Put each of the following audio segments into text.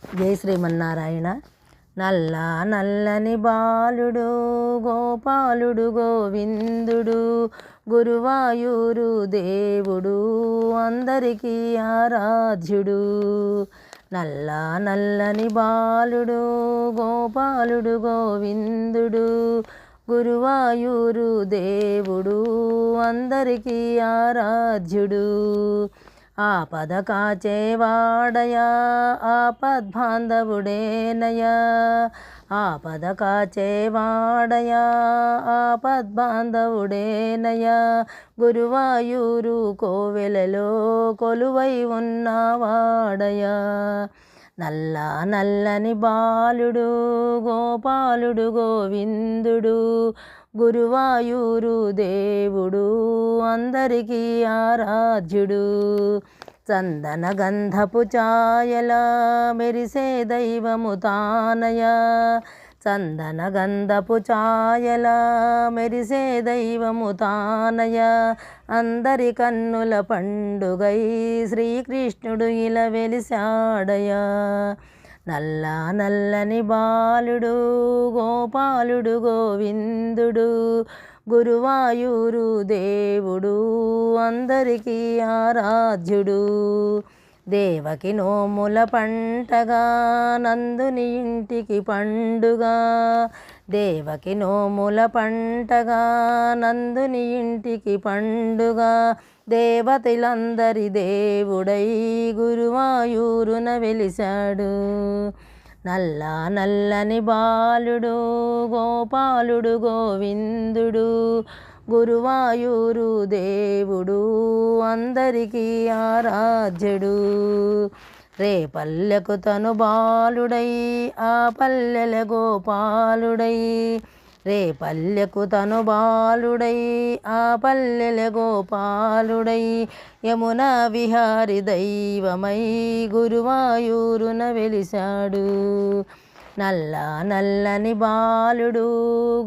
జై శ్రీమన్నారాయణ. నల్ల నల్లని బాలుడు గోపాలుడు గోవిందుడు గురువాయూరు దేవుడు అందరికీ ఆరాధ్యుడు. నల్ల నల్లని బాలుడు గోపాలుడు గోవిందుడు గురువాయూరు దేవుడు అందరికీ ఆరాధ్యుడు. ఆపద కాచేవాడయా ఆపద్బాంధవుడేనయా, ఆపద కాచేవాడయా ఆపద్బాంధవుడేనయా, గురువాయూరు కోవెలలో కొలువై ఉన్నవాడయా. నల్ల నల్లని బాలుడు గోపాలుడు గోవిందుడు గురువాయూరు దేవుడు అందరికీ ఆరాధ్యుడు. చందన గంధపు ఛాయల మెరిసే దైవము తానయా, చందన గంధపు ఛాయల మెరిసే దైవము తానయా, అందరి కన్నుల పండుగై శ్రీకృష్ణుడు ఇలా వెలిసాడయా. నల్ల నల్లని బాలుడు గోపాలుడు గోవిందుడు గురువాయూరు దేవుడు అందరికీ ఆరాధ్యుడు. దేవకి నోముల పంటగా నందుని ఇంటికి పండుగ, దేవకి నోముల పంటగా నందుని ఇంటికి పండుగ, దేవతలందరి దేవుడై గురువాయూరున వెలిశాడు. నల్ల నల్లని బాలుడు గోపాలుడు గోవిందుడు గురువాయూరు దేవుడు అందరికీ ఆరాధ్యుడు. రేపల్లెకు తను బాలుడై ఆ పల్లెల గోపాలుడై, రేపల్లెకు తను బాలుడై ఆ పల్లెల గోపాలుడై, యమునా విహారి దైవమై గురువాయూరున వెలిశాడు. నల్ల నల్లని బాలుడు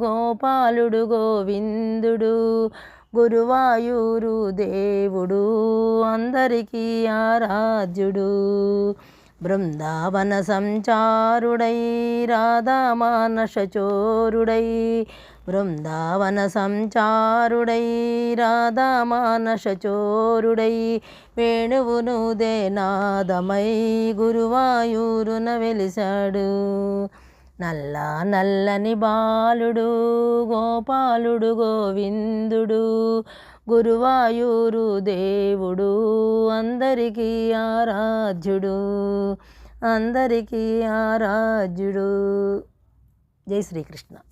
గోపాలుడు గోవిందుడు గురువాయూరు దేవుడు అందరికీ ఆరాధ్యుడు. బృందావన సంచారుడై రాధామానస చోరుడై, బృందావన సంచారుడై రాధామానస చోరుడై, వేణువునుదే నాదమై గురువాయూరున వెలిశాడు. నల్ల నల్లని బాలుడు గోపాలుడు గోవిందుడు గురువాయూరు దేవుడు అందరికీ ఆరాధ్యుడు, అందరికీ ఆరాధ్యుడు. జై శ్రీకృష్ణ.